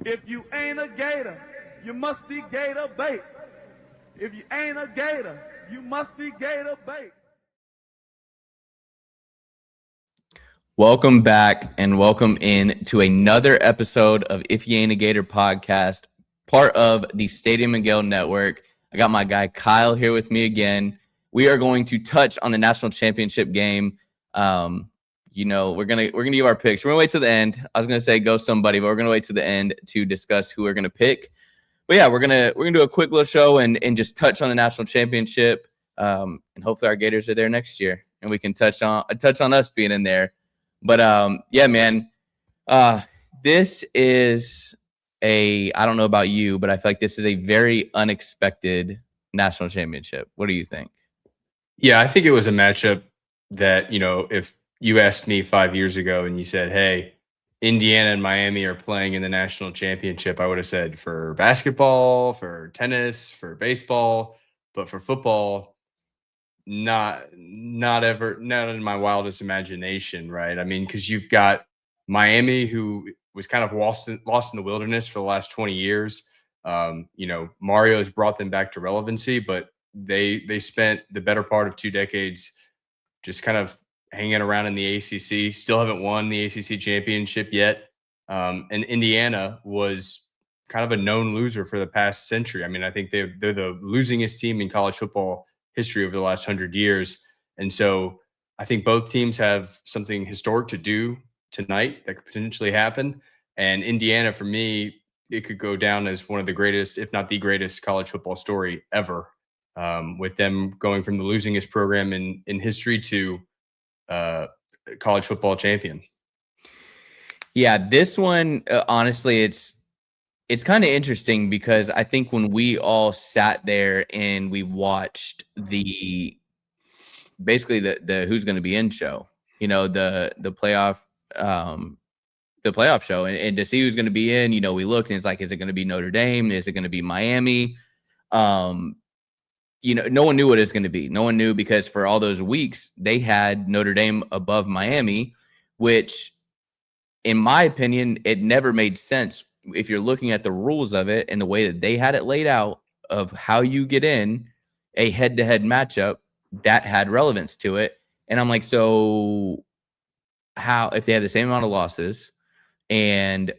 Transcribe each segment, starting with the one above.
If you ain't a gator, you must be gator bait. If you ain't a gator, you must be gator bait. Welcome back and welcome in to another episode of If You Ain't a Gator podcast, part of the Stadium and Gale Network. I got my guy Kyle here with me again. We are going to touch on the national championship game. We're gonna give our picks. We're gonna wait to the end. I was gonna say go somebody, but we're gonna wait to the end to discuss who we're gonna pick. But yeah, we're gonna do a quick little show and just touch on the national championship. And hopefully our Gators are there next year, and we can touch on us being in there. But yeah, man, this is I don't know about you, but I feel like this is a very unexpected national championship. What do you think? Yeah, I think it was a matchup that, if you asked me 5 years ago and you said, hey, Indiana and Miami are playing in the national championship, I would have said for basketball, for tennis, for baseball, but for football, not in my wildest imagination, right? I mean, because you've got Miami, who was kind of lost in the wilderness for the last 20 years. Mario has brought them back to relevancy, but they spent the better part of 2 decades just kind of hanging around in the ACC. Still haven't won the ACC championship yet. And Indiana was kind of a known loser for the past century. I mean, I think they're the losingest team in college football history over the last 100 years. And so I think both teams have something historic to do tonight that could potentially happen. And Indiana, for me, it could go down as one of the greatest, if not the greatest, college football story ever, with them going from the losingest program in history to college football champion. Yeah, this one, honestly, it's kind of interesting because I think when we all sat there and we watched the who's going to be in show, the playoff show and to see who's going to be in, we looked and it's like, is it going to be Notre Dame? Is it going to be Miami? No one knew what it's going to be. No one knew because for all those weeks they had Notre Dame above Miami, which in my opinion, it never made sense if you're looking at the rules of it and the way that they had it laid out of how you get in a head-to-head matchup that had relevance to it. And I'm like, so how, if they have the same amount of losses and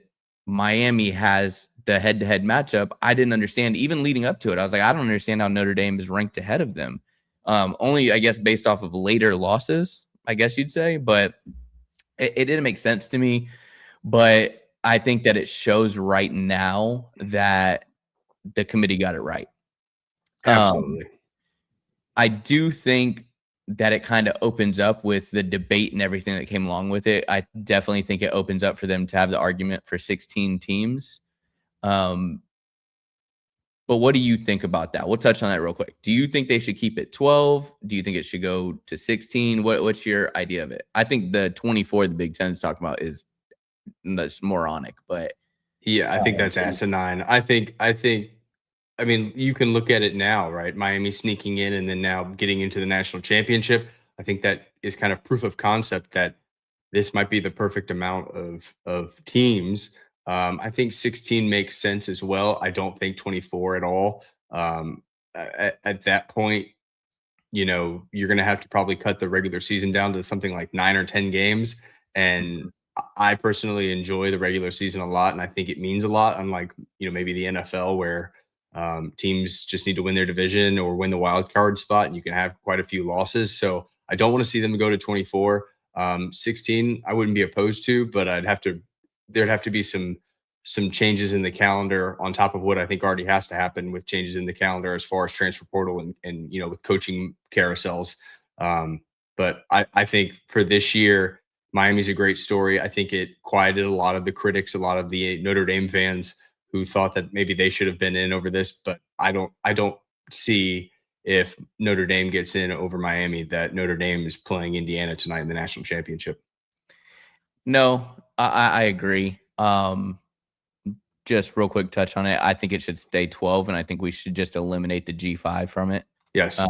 Miami has the head-to-head matchup, I didn't understand even leading up to it. I was like, I don't understand how Notre Dame is ranked ahead of them. Only, I guess, based off of later losses, I guess you'd say, but it didn't make sense to me. But I think that it shows right now that the committee got it right. Absolutely. I do think that it kind of opens up with the debate and everything that came along with it. I definitely think it opens up for them to have the argument for 16 teams. But what do you think about that? We'll touch on that real quick. Do you think they should keep it 12? Do you think it should go to 16? What's your idea of it? I think the 24 the Big Ten is talking about that's moronic, but yeah, I think that's asinine. I mean, you can look at it now, right? Miami sneaking in and then now getting into the national championship. I think that is kind of proof of concept that this might be the perfect amount of teams. I think 16 makes sense as well. I don't think 24 at all. At that point, you're going to have to probably cut the regular season down to something like 9 or 10 games. And I personally enjoy the regular season a lot, and I think it means a lot. Unlike maybe the NFL where teams just need to win their division or win the wild card spot, and you can have quite a few losses. So I don't want to see them go to 24. 16, I wouldn't be opposed to, but there'd have to be some changes in the calendar on top of what I think already has to happen with changes in the calendar as far as transfer portal and with coaching carousels. But I think for this year, Miami's a great story. I think it quieted a lot of the critics, a lot of the Notre Dame fans who thought that maybe they should have been in over this, but I don't see if Notre Dame gets in over Miami that Notre Dame is playing Indiana tonight in the national championship. No, I agree. Just real quick touch on it. I think it should stay 12, and I think we should just eliminate the G5 from it. Yes.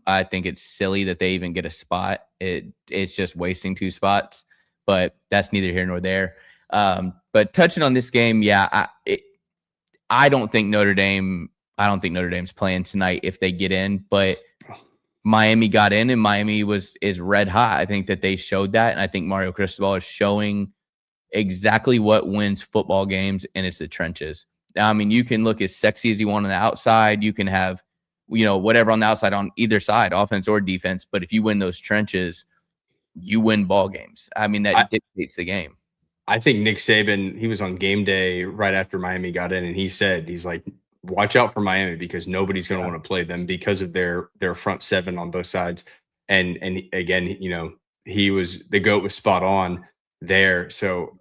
I think it's silly that they even get a spot. It's just wasting 2 spots, but that's neither here nor there. But touching on this game, yeah, I don't think Notre Dame's playing tonight if they get in, but Miami got in and Miami is red hot. I think that they showed that, and I think Mario Cristobal is showing exactly what wins football games, and it's the trenches. I mean, you can look as sexy as you want on the outside. You can have, whatever on the outside on either side, offense or defense. But if you win those trenches, you win ball games. I mean, that dictates the game. I think Nick Saban, he was on game day right after Miami got in, and he's like, watch out for Miami because nobody's going to want to play them because of their front seven on both sides. And again, the GOAT was spot on there. So,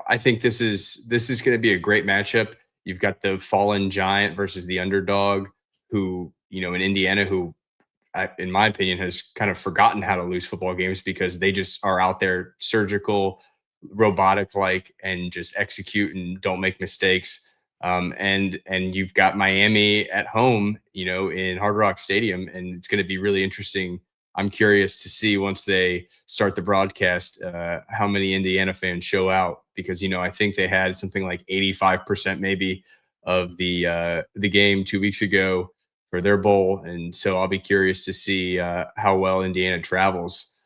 I think this is going to be a great matchup. You've got the fallen giant versus the underdog who, in Indiana, who in my opinion has kind of forgotten how to lose football games because they just are out there surgical, robotic like, and just execute and don't make mistakes. And you've got Miami at home, in Hard Rock Stadium, and it's going to be really interesting. I'm curious to see once they start the broadcast, how many Indiana fans show out because, I think they had something like 85% maybe of the game 2 weeks ago for their bowl. And so I'll be curious to see how well Indiana travels.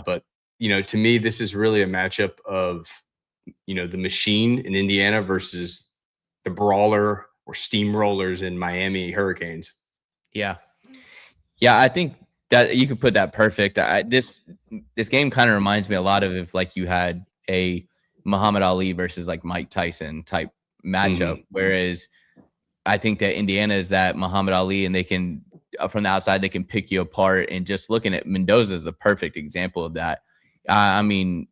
But, to me, this is really a matchup of, the machine in Indiana versus the brawler or steamrollers in Miami Hurricanes. Yeah. I think that you could put that perfect. This game kind of reminds me a lot of if like you had a Muhammad Ali versus like Mike Tyson type matchup, whereas I think that Indiana is that Muhammad Ali, and they can from the outside they can pick you apart. And just looking at Mendoza is the perfect example of that. I mean,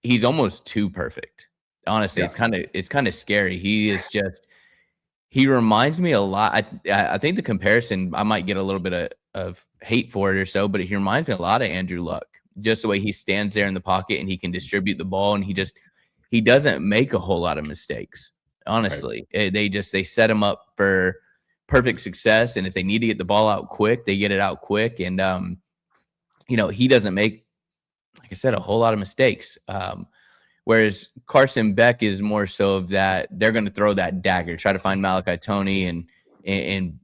he's almost too perfect. Honestly, it's kind of scary. He reminds me a lot. I think the comparison, I might get a little bit of hate for it or so, but he reminds me a lot of Andrew Luck. Just the way he stands there in the pocket and he can distribute the ball, and he doesn't make a whole lot of mistakes. Honestly, right. They set him up for perfect success, and if they need to get the ball out quick, they get it out quick. And he doesn't make, like I said, a whole lot of mistakes. Whereas Carson Beck is more so of that they're going to throw that dagger, try to find Malachi Toney and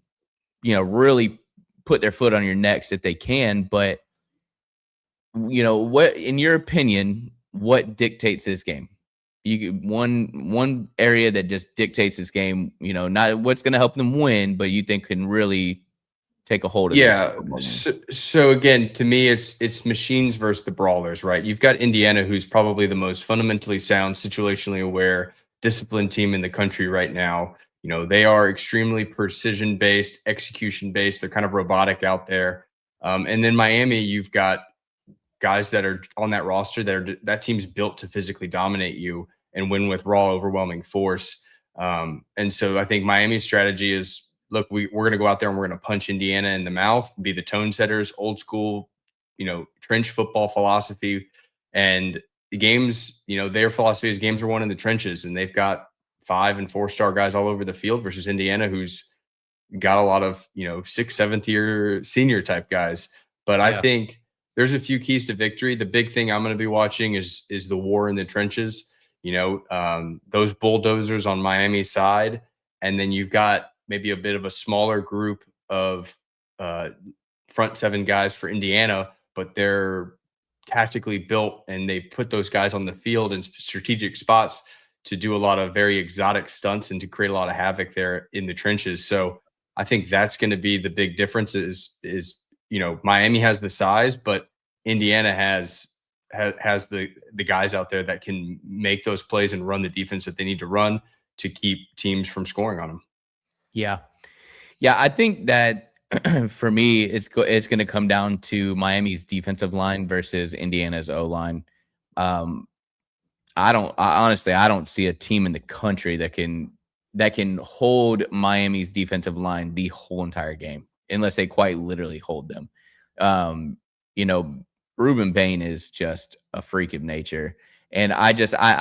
really put their foot on your necks if they can. But what, in your opinion, what dictates this game? One area that just dictates this game, not what's going to help them win, but you think can really take a hold of this. So again, to me, it's machines versus the brawlers, right? You've got Indiana, who's probably the most fundamentally sound, situationally aware, disciplined team in the country right now. They are extremely precision-based, execution-based. They're kind of robotic out there. And then Miami, you've got guys that are on that roster that team's built to physically dominate you and win with raw, overwhelming force. And so I think Miami's strategy is, look, we're going to go out there and we're going to punch Indiana in the mouth, be the tone setters, old school, trench football philosophy. And the games, their philosophy is games are won in the trenches, and they've got 5- and 4-star guys all over the field versus Indiana, who's got a lot of, 6th, 7th year senior type guys. But I think there's a few keys to victory. The big thing I'm going to be watching is the war in the trenches, those bulldozers on Miami's side. And then you've got maybe a bit of a smaller group of front 7 guys for Indiana, but they're tactically built and they put those guys on the field in strategic spots to do a lot of very exotic stunts and to create a lot of havoc there in the trenches. So I think that's going to be the big difference is Miami has the size, but Indiana has the guys out there that can make those plays and run the defense that they need to run to keep teams from scoring on them. Yeah. I think that for me, it's going to come down to Miami's defensive line versus Indiana's O-line. I don't see a team in the country that can hold Miami's defensive line the whole entire game, unless they quite literally hold them. Ruben Bain is just a freak of nature. And I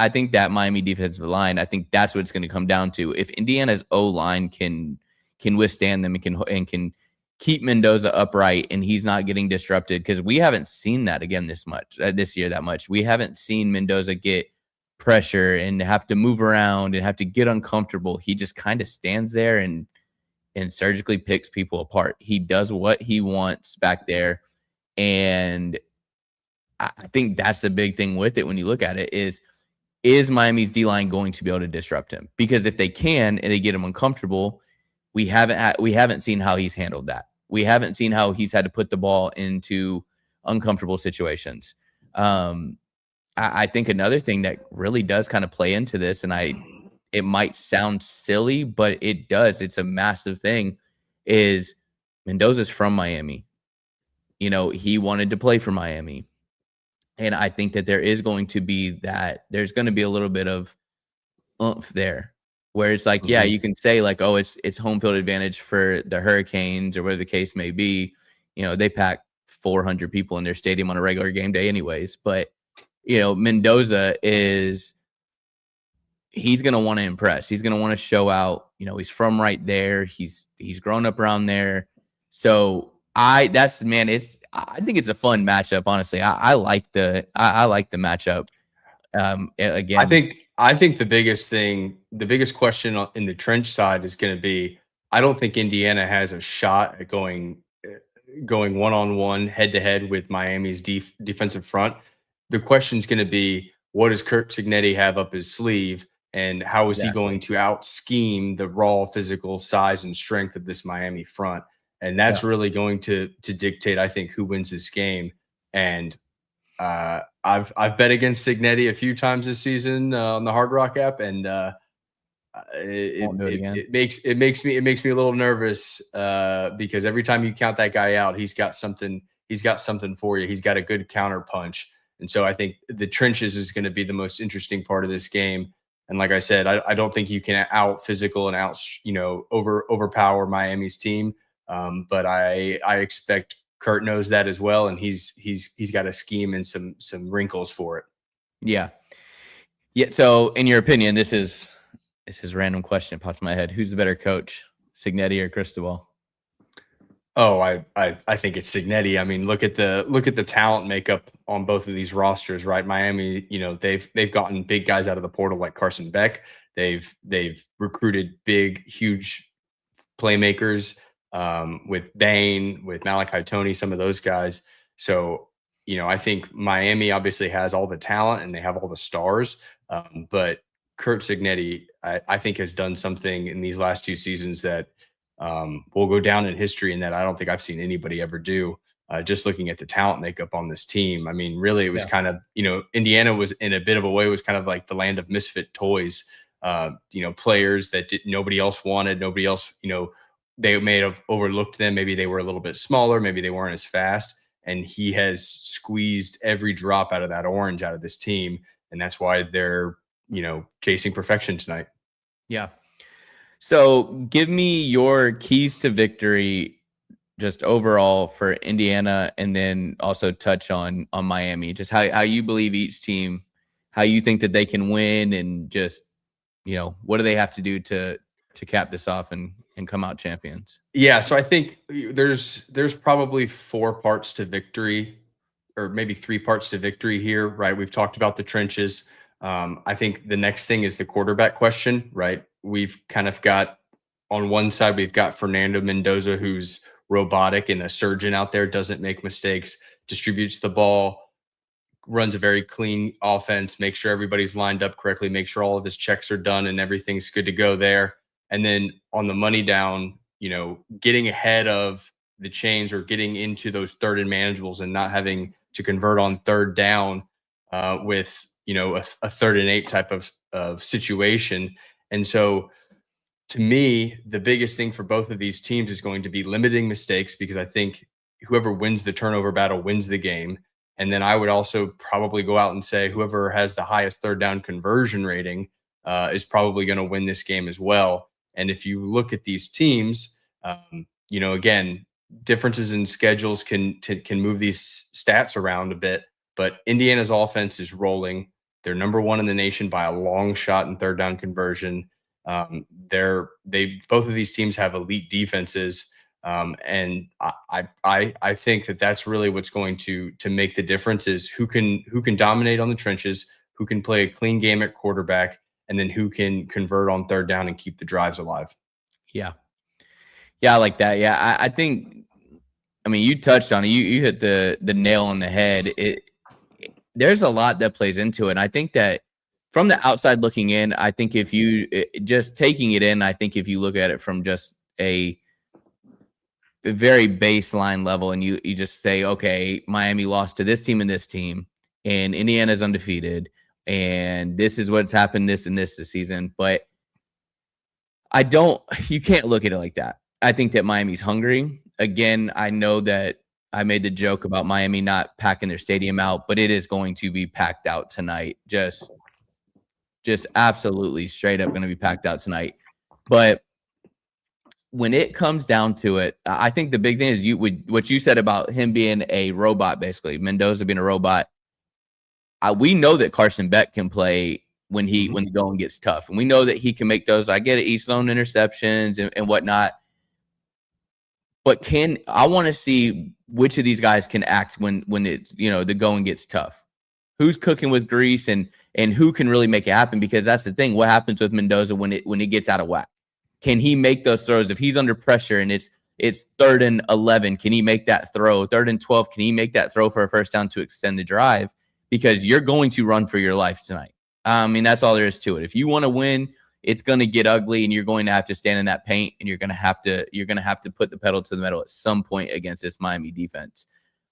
think that Miami defensive line, I think that's what it's going to come down to. If Indiana's O-line can withstand them and can keep Mendoza upright and he's not getting disrupted, because we haven't seen that again this year that much. We haven't seen Mendoza get pressure and have to move around and have to get uncomfortable. He just kind of stands there and surgically picks people apart. He does what he wants back there. And I think that's the big thing with it when you look at it is Miami's D-line going to be able to disrupt him? Because if they can and they get him uncomfortable, we haven't seen how he's handled that. We haven't seen how he's had to put the ball into uncomfortable situations. I think another thing that really does kind of play into this, and it might sound silly, but it does. It's a massive thing. Is Mendoza's from Miami. You know, he wanted to play for Miami. And I think that there's going to be a little bit of oomph there where it's like, yeah, you can say like, oh, it's home field advantage for the Hurricanes or whatever the case may be. You know, they pack 400 people in their stadium on a regular game day anyways. But, you know, Mendoza he's going to want to impress. He's going to want to show out. You know, he's from right there. He's grown up around there. So I think it's a fun matchup. Honestly, I like the matchup. Again, I think the biggest question in the trench side is going to be, I don't think Indiana has a shot at going one-on-one, head-to-head with Miami's defensive front. The question is going to be, what does Curt Cignetti have up his sleeve, and how is he going to out-scheme the raw physical size and strength of this Miami front? And that's really going to dictate, I think, who wins this game. And I've bet against Cignetti a few times this season on the Hard Rock app, and it makes me a little nervous because every time you count that guy out, he's got something for you. He's got a good counter punch, and so I think the trenches is going to be the most interesting part of this game. And like I said, I don't think you can out physical and overpower Miami's team. But I expect Curt knows that as well, and he's got a scheme and some wrinkles for it. Yeah. So, in your opinion, this is a random question popped in my head. Who's the better coach, Cignetti or Cristobal? Oh, I think it's Cignetti. I mean, look at the talent makeup on both of these rosters, right? Miami, you know, they've gotten big guys out of the portal like Carson Beck. They've recruited big, huge playmakers. With Bain, with Malachi Toney, some of those guys. So, you know, I think Miami obviously has all the talent and they have all the stars. But Curt Cignetti, I think, has done something in these last two seasons that will go down in history, and that I don't think I've seen anybody ever do. Just looking at the talent makeup on this team, I mean, really, it was kind of, you know, Indiana was in a bit of a way was kind of like the land of misfit toys. You know, players that nobody else wanted, nobody else, you know. They may have overlooked them. Maybe they were a little bit smaller. Maybe they weren't as fast. And he has squeezed every drop out of that orange out of this team. And that's why they're, you know, chasing perfection tonight. Yeah. So give me your keys to victory just overall for Indiana, and then also touch on Miami, just how you believe each team, how you think that they can win, and just, you know, what do they have to do to cap this off and come out champions? Yeah, so I think there's probably 4 parts to victory, or maybe 3 parts to victory here, right? We've talked about the trenches. I think the next thing is the quarterback question, right? We've kind of got, on one side, we've got Fernando Mendoza, who's robotic and a surgeon out there, doesn't make mistakes, distributes the ball, runs a very clean offense, makes sure everybody's lined up correctly, make sure all of his checks are done and everything's good to go there. And then on the money down, you know, getting ahead of the chains or getting into those third and manageables and not having to convert on third down with, you know, a 3rd and 8 type of situation. And so to me, the biggest thing for both of these teams is going to be limiting mistakes, because I think whoever wins the turnover battle wins the game. And then I would also probably go out and say whoever has the highest third down conversion rating is probably going to win this game as well. And if you look at these teams, you know, again, differences in schedules can move these stats around a bit. But Indiana's offense is rolling. They're number 1 in the nation by a long shot in third down conversion. Both of these teams have elite defenses, and I think that's really what's going to make the difference, is who can dominate on the trenches, who can play a clean game at quarterback, and then who can convert on third down and keep the drives alive. Yeah. Yeah, I like that. Yeah, I think, I mean, you touched on it. You hit the nail on the head. There's a lot that plays into it. And I think that from the outside looking in, I think if you just taking it in, I think if you look at it from just a very baseline level and you just say, okay, Miami lost to this team and this team, and Indiana's undefeated, and this is what's happened this season. But you can't look at it like that. I think that Miami's hungry. Again, I know that I made the joke about Miami not packing their stadium out, but it is going to be packed out tonight. Just absolutely straight up going to be packed out tonight. But when it comes down to it, I think the big thing is what you said about him being a robot, basically Mendoza being a robot. We know that Carson Beck can play when the going gets tough, and we know that he can make those. I get it, East Lone interceptions and whatnot. But I want to see which of these guys can act when it's, the going gets tough. Who's cooking with grease and who can really make it happen? Because that's the thing. What happens with Mendoza when it gets out of whack? Can he make those throws? If he's under pressure and it's 3rd and 11, can he make that throw? 3rd and 12, can he make that throw for a first down to extend the drive? Because you're going to run for your life tonight. I mean, that's all there is to it. If you want to win, it's going to get ugly, and you're going to have to stand in that paint, and you're going to have to put the pedal to the metal at some point against this Miami defense.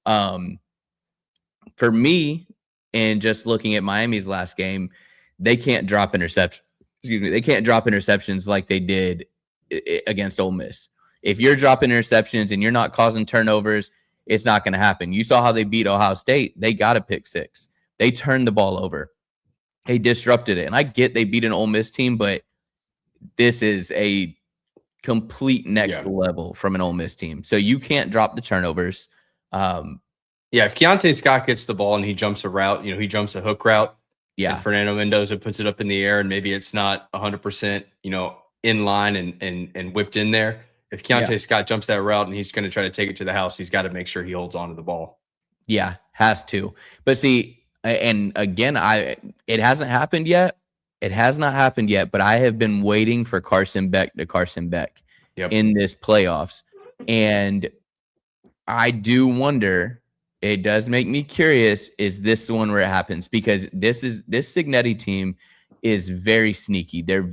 For me, and just looking at Miami's last game, they can't drop interceptions. They can't drop interceptions like they did against Ole Miss. If you're dropping interceptions and you're not causing turnovers, it's not going to happen. You saw how they beat Ohio State. They got a pick six. They turned the ball over. They disrupted it. And I get they beat an Ole Miss team, but this is a complete next level from an Ole Miss team. So you can't drop the turnovers. If Keontae Scott gets the ball and he jumps a route, he jumps a hook route. And Fernando Mendoza puts it up in the air, and maybe it's not 100%, in line and whipped in there. If Keontae Scott jumps that route and he's going to try to take it to the house, he's got to make sure he holds on to the ball. Yeah, has to. But see, and again, it hasn't happened yet. It has not happened yet, but I have been waiting for Carson Beck in this playoffs. And I do wonder, it does make me curious, is this the one where it happens? Because this Cignetti team is very sneaky. They're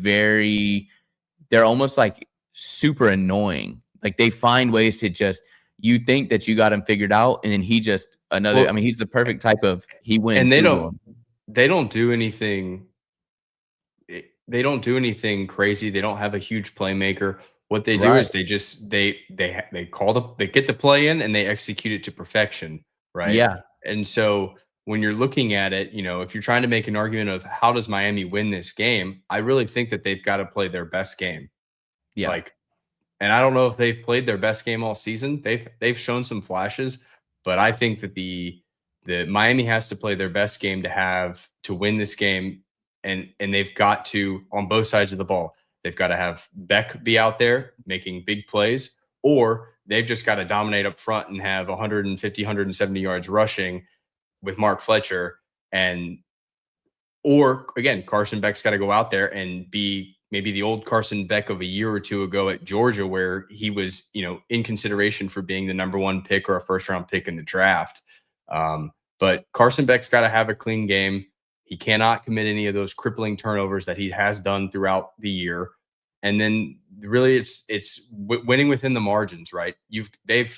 almost like super annoying. Like they find ways to you think that you got him figured out, and then he's the perfect type of, he wins. And they don't do anything. They don't do anything crazy. They don't have a huge playmaker. What they do is they get the play in and they execute it to perfection. Right. Yeah. And so when you're looking at it, if you're trying to make an argument of how does Miami win this game, I really think that they've got to play their best game. Yeah. And I don't know if they've played their best game all season. They've shown some flashes, but I think that the Miami has to play their best game to win this game. And they've got to, on both sides of the ball, they've got to have Beck be out there making big plays, or they've just got to dominate up front and have 150, 170 yards rushing with Mark Fletcher. Or again, Carson Beck's got to go out there and be maybe the old Carson Beck of a year or two ago at Georgia, where he was, in consideration for being the number 1 pick or a first round pick in the draft. But Carson Beck's got to have a clean game. He cannot commit any of those crippling turnovers that he has done throughout the year. And then really it's winning within the margins, right? They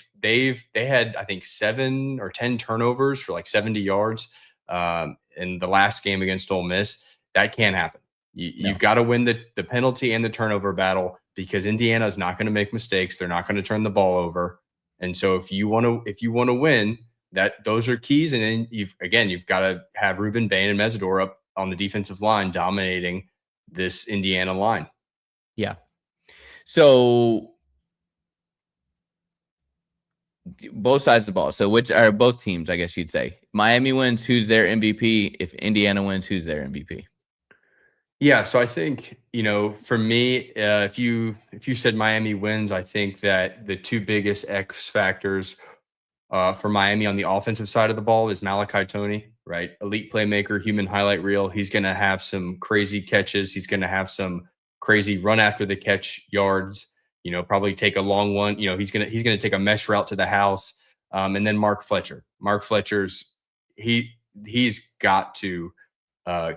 had, I think, 7 or 10 turnovers for like 70 yards in the last game against Ole Miss. That can't happen. You've got to win the penalty and the turnover battle, because Indiana is not going to make mistakes. They're not going to turn the ball over. And so if you want to win, those are keys. And then you've got to have Ruben Bain and Mesidor up on the defensive line dominating this Indiana line. Yeah. So both sides of the ball. So which are both teams, I guess you'd say. Miami wins, who's their MVP? If Indiana wins, who's their MVP? Yeah, so I think, for me, if you said Miami wins, I think that the two biggest X factors for Miami on the offensive side of the ball is Malachi Toney right? Elite playmaker, human highlight reel. He's going to have some crazy catches. He's going to have some crazy run after the catch yards. Probably take a long one. He's gonna take a mesh route to the house. And then Mark Fletcher. Mark Fletcher's he's got to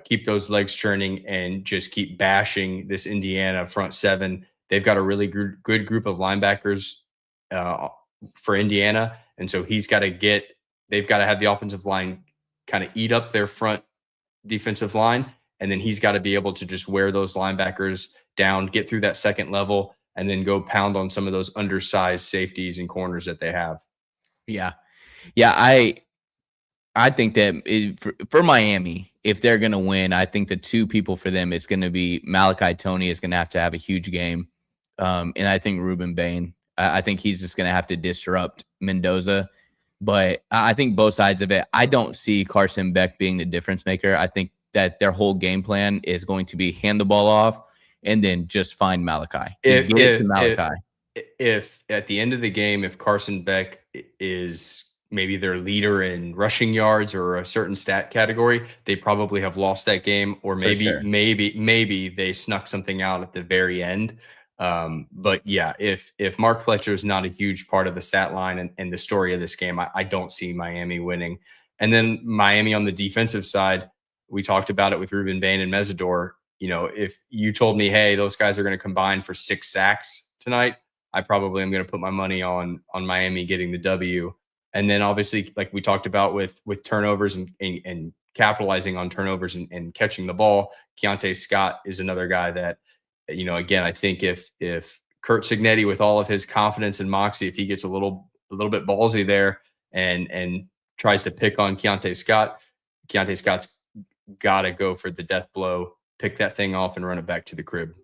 keep those legs churning and just keep bashing this Indiana front seven. They've got a really good group of linebackers for Indiana, and so they've got to have the offensive line kind of eat up their front defensive line, and then he's got to be able to just wear those linebackers down, get through that second level, and then go pound on some of those undersized safeties and corners that they have. Yeah. I think that for Miami, if they're going to win, I think the two people for them, it's going to be Malachi Toney is going to have a huge game. And I think Ruben Bain, I think he's just going to have to disrupt Mendoza. But I think both sides of it, I don't see Carson Beck being the difference maker. I think that their whole game plan is going to be hand the ball off and then just find Malachi. If at the end of the game, if Carson Beck is maybe their leader in rushing yards or a certain stat category, they probably have lost that game, or maybe they snuck something out at the very end. But yeah, if Mark Fletcher is not a huge part of the stat line and the story of this game, I don't see Miami winning. And then Miami on the defensive side, we talked about it with Ruben Bain and Mesidor. If you told me, hey, those guys are going to combine for 6 sacks tonight, I probably am going to put my money on Miami getting the W. And then obviously, like we talked about with turnovers and capitalizing on turnovers and catching the ball, Keontae Scott is another guy that, again, I think if Curt Cignetti, with all of his confidence and moxie, if he gets a little bit ballsy there and tries to pick on Keontae Scott's got to go for the death blow, pick that thing off and run it back to the crib.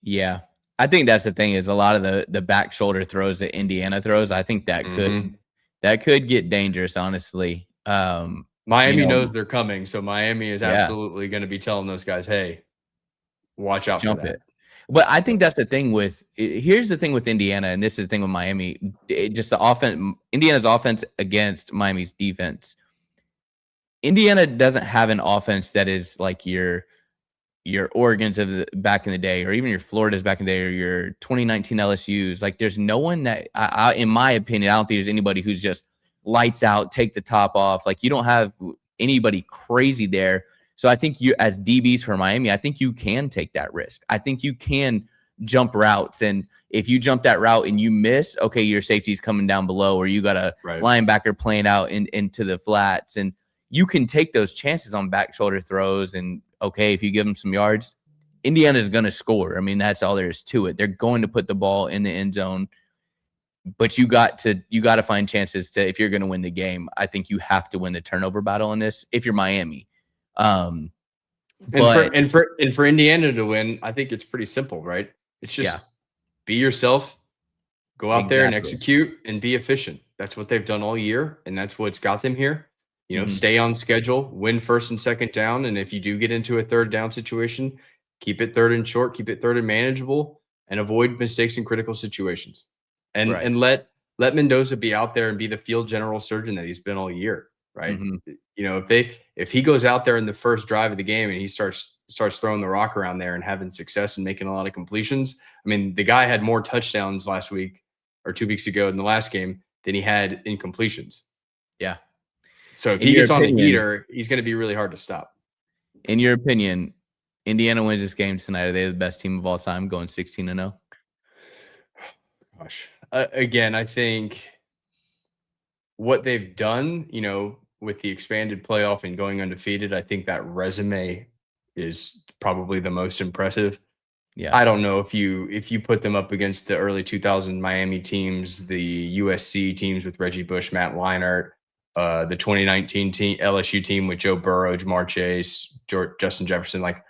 Yeah. I think that's the thing, is a lot of the back shoulder throws that Indiana throws. I think that could get dangerous, honestly. Miami knows they're coming, so Miami is absolutely going to be telling those guys, hey, watch out for that. But I think that's the thing here's the thing with Indiana, and this is the thing with Miami, just the offense, Indiana's offense against Miami's defense. Indiana doesn't have an offense that is like your Oregons of back in the day, or even your Floridas back in the day, or your 2019 LSU's. Like, there's no one that, in my opinion, I don't think there's anybody who's just lights out, take the top off. Like, you don't have anybody crazy there. So I think you, as DBs for Miami, I think you can take that risk. I think you can jump routes, and if you jump that route and you miss, okay, your safety's coming down below, or you got a linebacker playing out into the flats, and you can take those chances on back shoulder throws. And okay, if you give them some yards, Indiana is going to score. I mean, that's all there is to it. They're going to put the ball in the end zone, but you got to find chances to, if you're going to win the game. I think you have to win the turnover battle in this if you're Miami. And for Indiana to win, I think it's pretty simple, right? It's just be yourself, go out there and execute and be efficient. That's what they've done all year, and that's what's got them here. Stay on schedule, win first and second down. And if you do get into a third down situation, keep it third and short, keep it third and manageable, and avoid mistakes in critical situations. And let Mendoza be out there and be the field general surgeon that he's been all year, right? If he goes out there in the first drive of the game and he starts throwing the rock around there and having success and making a lot of completions. I mean, the guy had more touchdowns last week or 2 weeks ago in the last game than he had incompletions. Yeah. So if he gets on the heater, he's going to be really hard to stop. In your opinion, Indiana wins this game tonight. Are they the best team of all time, going 16-0? Gosh. Again, I think what they've done, with the expanded playoff and going undefeated, I think that resume is probably the most impressive. Yeah. I don't know if you put them up against the early 2000 Miami teams, the USC teams with Reggie Bush, Matt Leinart, the 2019 LSU team with Joe Burrow, Jamar Chase, Justin Jefferson. Like,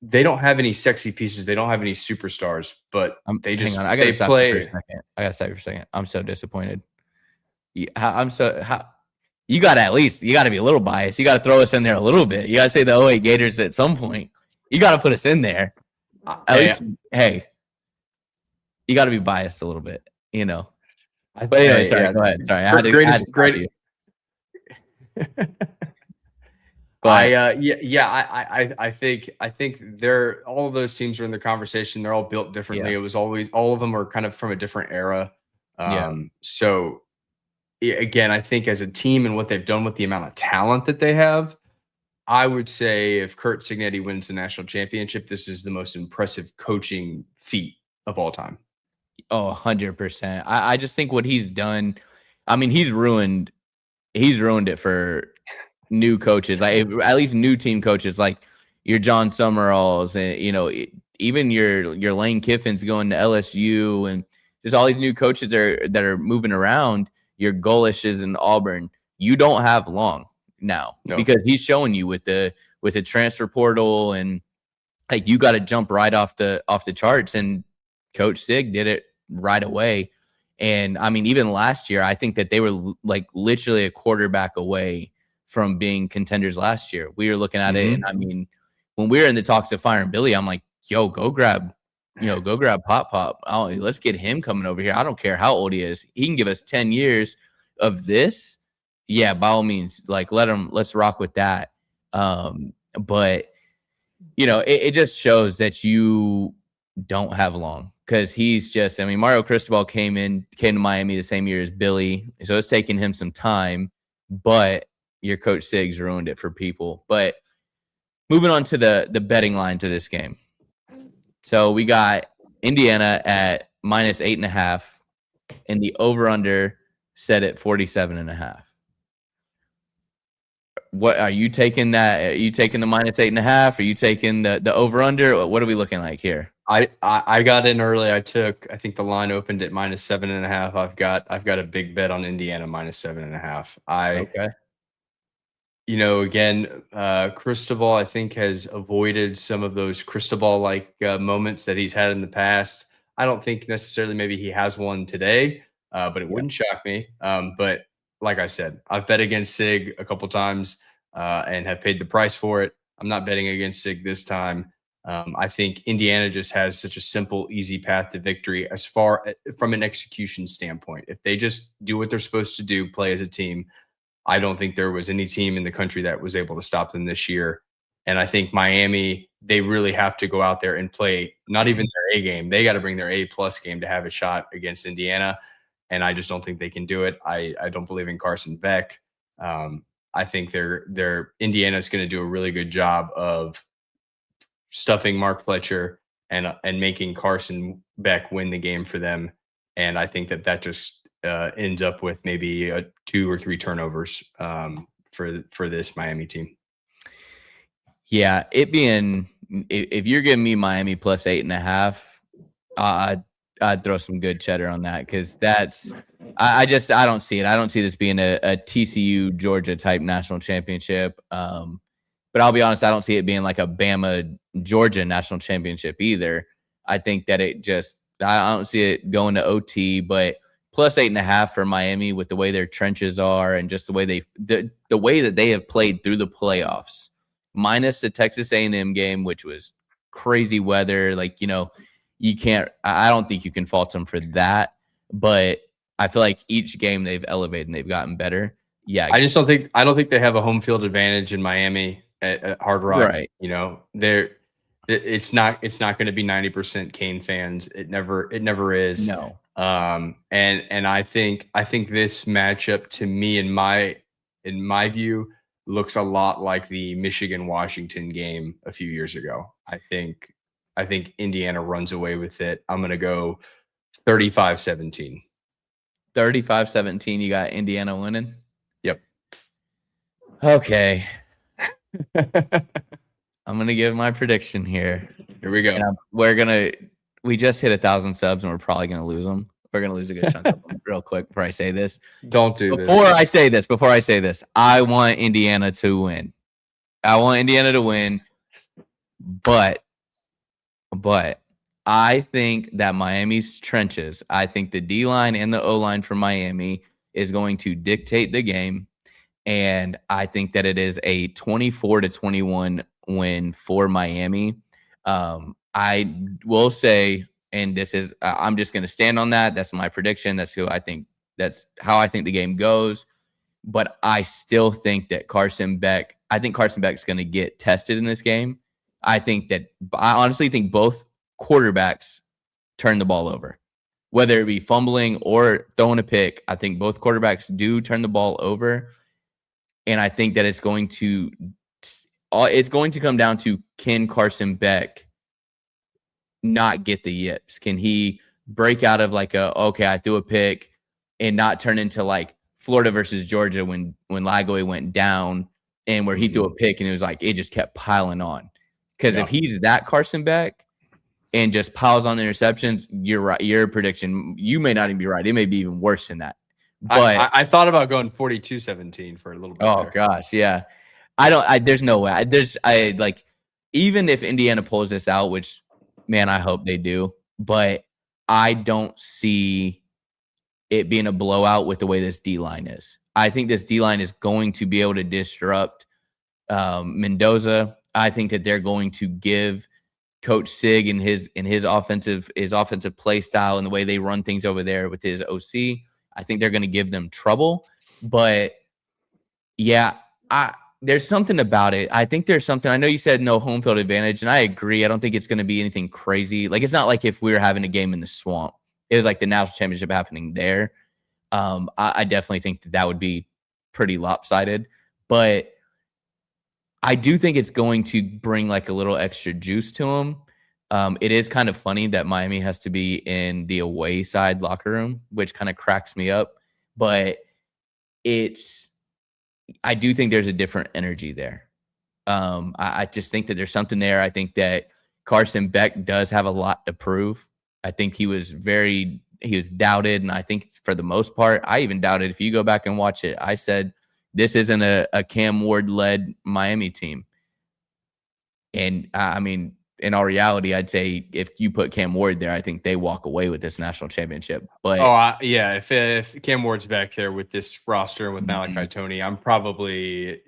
they don't have any sexy pieces. They don't have any superstars, but they just I gotta stop you for a second. I'm so disappointed. You got to be a little biased. You got to throw us in there a little bit. You got to say the 08 Gators at some point. You got to put us in there. At least, hey, you got to be biased a little bit, But anyway, sorry, go ahead. Sorry, But I think they're all of those teams are in the conversation. They're all built differently. yeah, It was always all of them are kind of from a different era. yeah. So again, I think as a team and what they've done with the amount of talent that they have, I would say if Kurt Signetti wins the national championship, this is the most impressive coaching feat of all time. Oh, 100%. I just think what he's done, I mean, he's ruined it for new coaches, like at least new team coaches, like your John Summeralls, and even your Lane Kiffin's going to LSU, and just all these new coaches that are moving around. Your Golishes in Auburn, you don't have long now because he's showing you with the transfer portal, and like you got to jump right off the charts, and Coach Sig did it right away. And I mean, even last year, I think that they were like literally a quarterback away from being contenders last year. We were looking at it, and I mean, when we were in the talks of firing Billy, I'm like, yo, go grab Pop. Let's get him coming over here. I don't care how old he is. He can give us 10 years of this. Yeah, by all means, like let's rock with that. But it just shows that you don't have long, because he's just, I mean, Mario Cristobal came to Miami the same year as Billy, so it's taking him some time, but your Coach Siggs ruined it for people. But moving on to the betting line to this game. So we got Indiana at -8.5, and the over-under set at 47.5. What are you taking that? Are you taking the -8.5? Are you taking the over-under? What are we looking like here? I got in early. I think the line opened at -7.5. I've got a big bet on Indiana -7.5. Okay. Again, Cristobal, I think, has avoided some of those Cristobal-like moments that he's had in the past. I don't think necessarily maybe he has one today, but it wouldn't shock me. But like I said, I've bet against Sig a couple times and have paid the price for it. I'm not betting against Sig this time. I think Indiana just has such a simple, easy path to victory as far from an execution standpoint. If they just do what they're supposed to do, play as a team, I don't think there was any team in the country that was able to stop them this year. And I think Miami, they really have to go out there and play not even their A game. They got to bring their A+ game to have a shot against Indiana. And I just don't think they can do it. I don't believe in Carson Beck. I think Indiana's going to do a really good job of stuffing Mark Fletcher and making Carson Beck win the game for them. And I think that just ends up with maybe 2 or 3 turnovers for this Miami team. Yeah, if you're giving me Miami +8.5, I'd throw some good cheddar on that, because I don't see it. I don't see this being a TCU Georgia type national championship. But I'll be honest, I don't see it being like a Bama Georgia national championship either. I think that I don't see it going to OT, but +8.5 for Miami with the way their trenches are and just the way the way that they have played through the playoffs, minus the Texas A&M game, which was crazy weather. Like, I don't think you can fault them for that, but I feel like each game they've elevated and they've gotten better. Yeah. I don't think they have a home field advantage in Miami at Hard Rock. Right. It's not going to be 90% Cane fans. It never is. No. And I think this matchup, to me, in my view, looks a lot like the Michigan-Washington game a few years ago. I think Indiana runs away with it. I'm going to go 35-17. 35-17, you got Indiana winning? Yep. Okay. I'm going to give my prediction here. Here we go. We just hit 1,000 subs, and we're probably going to lose them. We're going to lose a good chunk of them real quick before I say this. Don't do this. Before I say this, I want Indiana to win. But I think that Miami's trenches, I think the D-line and the O-line for Miami is going to dictate the game. And I think that it is a 24-21 win for Miami. I will say, and I'm just going to stand on that. That's my prediction. That's how I think the game goes. but I still think that Carson Beck's going to get tested in this game. I honestly think both quarterbacks turn the ball over, whether it be fumbling or throwing a pick. I think both quarterbacks do turn the ball over. And I think that it's going to come down to, can Carson Beck not get the yips? Can he break out of like I threw a pick and not turn into like Florida versus Georgia when Lagoi went down and where he threw a pick and it was like it just kept piling on. Because if he's that Carson Beck and just piles on the interceptions, you're right. Your prediction, you may not even be right. It may be even worse than that. But I thought about going 42-17 for a little bit. Oh there. Gosh, yeah. There's no way. Even if Indiana pulls this out, which, man, I hope they do, but I don't see it being a blowout with the way this D-line is. I think this D-line is going to be able to disrupt Mendoza. I think that they're going to give Coach Sig and his offensive play style and the way they run things over there with his OC. I think they're going to give them trouble. But yeah, there's something about it. I think there's something. I know you said no home field advantage, and I agree. I don't think it's going to be anything crazy. Like, it's not like if we were having a game in the Swamp. It was like the national championship happening there. I definitely think that would be pretty lopsided. But I do think it's going to bring like a little extra juice to them. It is kind of funny that Miami has to be in the away side locker room, which kind of cracks me up. But I do think there's a different energy there. I just think that there's something there. I think that Carson Beck does have a lot to prove. I think he was doubted. And I think for the most part, I even doubted. If you go back and watch it, I said, this isn't a Cam Ward-led Miami team. And I mean, in all reality, I'd say if you put Cam Ward there, I think they walk away with this national championship. But if Cam Ward's back there with this roster and with Malachi Tony, I'm probably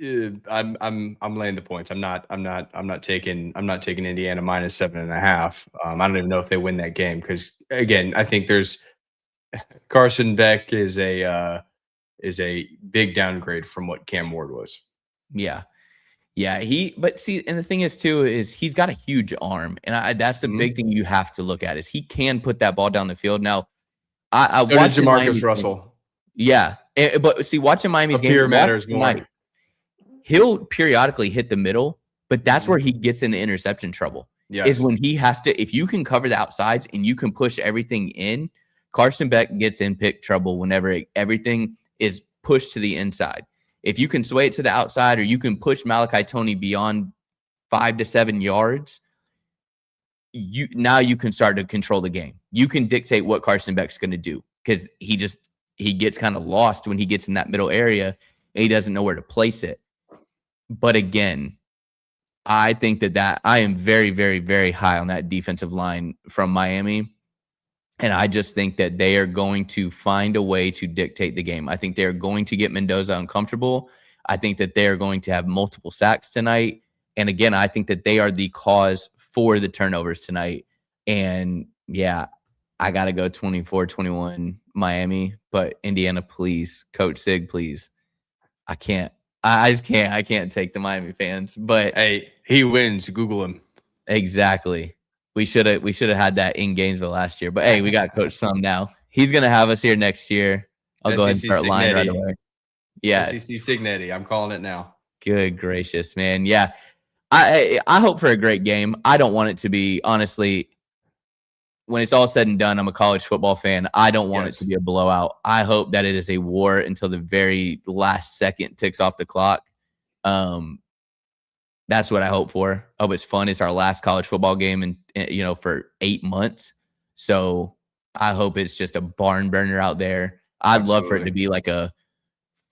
I'm laying the points. I'm not taking Indiana minus 7.5. I don't even know if they win that game because, again, I think there's Carson Beck is a big downgrade from what Cam Ward was. Yeah. Yeah, but see, and the thing is too, is he's got a huge arm, and that's the big thing you have to look at is he can put that ball down the field. Now, I watched Jamarcus Russell. Yeah, but see, watching Miami's games matters more. He'll periodically hit the middle, but that's where he gets into interception trouble. Yes. Is when he has to. If you can cover the outsides and you can push everything in, Carson Beck gets in pick trouble whenever everything is pushed to the inside. If you can sway it to the outside or you can push Malachi Tony beyond 5 to 7 yards, you can start to control the game. You can dictate what Carson Beck's going to do because he gets kind of lost when he gets in that middle area and he doesn't know where to place it. But again, I think that I am very, very, very high on that defensive line from Miami. And I just think that they are going to find a way to dictate the game. I think they're going to get Mendoza uncomfortable. I think that they are going to have multiple sacks tonight. And again, I think that they are the cause for the turnovers tonight. And yeah, I got to go 24-21 Miami. But Indiana, please. Coach Sig, please. I can't. I just can't. I can't take the Miami fans. But hey, he wins. Google him. Exactly. We should have had that in Gainesville last year. But hey, we got Coach Sum now. He's gonna have us here next year. I'll go ahead and start line right away. Yeah. SEC Signetti. I'm calling it now. Good gracious, man. Yeah. I hope for a great game. I don't want it to be, honestly, when it's all said and done, I'm a college football fan. I don't want it to be a blowout. I hope that it is a war until the very last second ticks off the clock. That's what I hope for. I hope it's fun. It's our last college football game for 8 months. So I hope it's just a barn burner out there. I'd love for it to be like a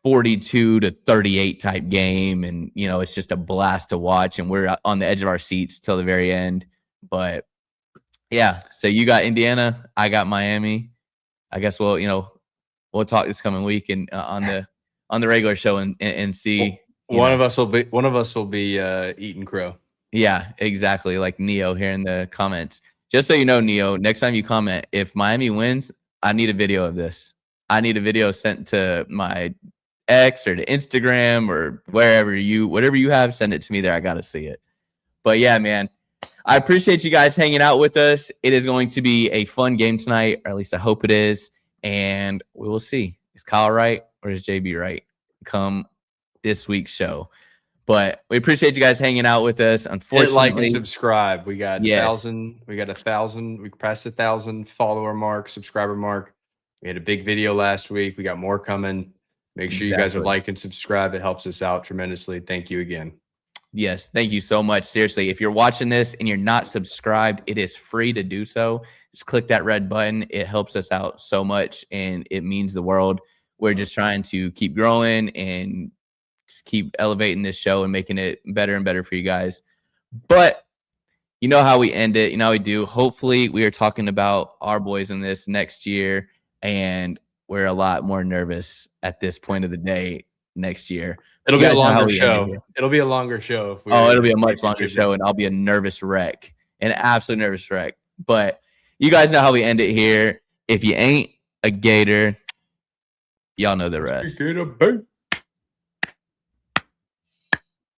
42-38 type game. And, it's just a blast to watch. And we're on the edge of our seats till the very end. But yeah, so you got Indiana. I got Miami. I guess we'll talk this coming week and on the regular show and see. One of us will be eating crow. Yeah, exactly. Like Neo here in the comments. Just so you know, Neo, next time you comment, if Miami wins, I need a video of this. I need a video sent to my X or to Instagram or whatever you have, send it to me there. I got to see it. But yeah, man, I appreciate you guys hanging out with us. It is going to be a fun game tonight, or at least I hope it is. And we will see. Is Kyle right or is JB right? Come this week's show. But we appreciate you guys hanging out with us. Unfortunately, like and subscribe. We got Yes. 1,000. We got 1,000. We passed 1,000 follower mark, subscriber mark. We had a big video last week. We got more coming. Make sure you guys would Exactly. like and subscribe. It helps us out tremendously. Thank you again. Yes, thank you so much. Seriously, if you're watching this and you're not subscribed, it is free to do so. Just click that red button. It helps us out so much, and it means the world. We're just trying to keep growing and just keep elevating this show and making it better and better for you guys. But you know how we end it. You know how we do. Hopefully, we are talking about our boys in this next year, and we're a lot more nervous at this point of the day next year. It'll You be a guys know how longer we end it show. here. It'll be a longer show. If we It'll be a much longer show, and I'll be a nervous wreck, an absolute nervous wreck. But you guys know how we end it here. If you ain't a Gator, y'all know the rest. Gator, babe.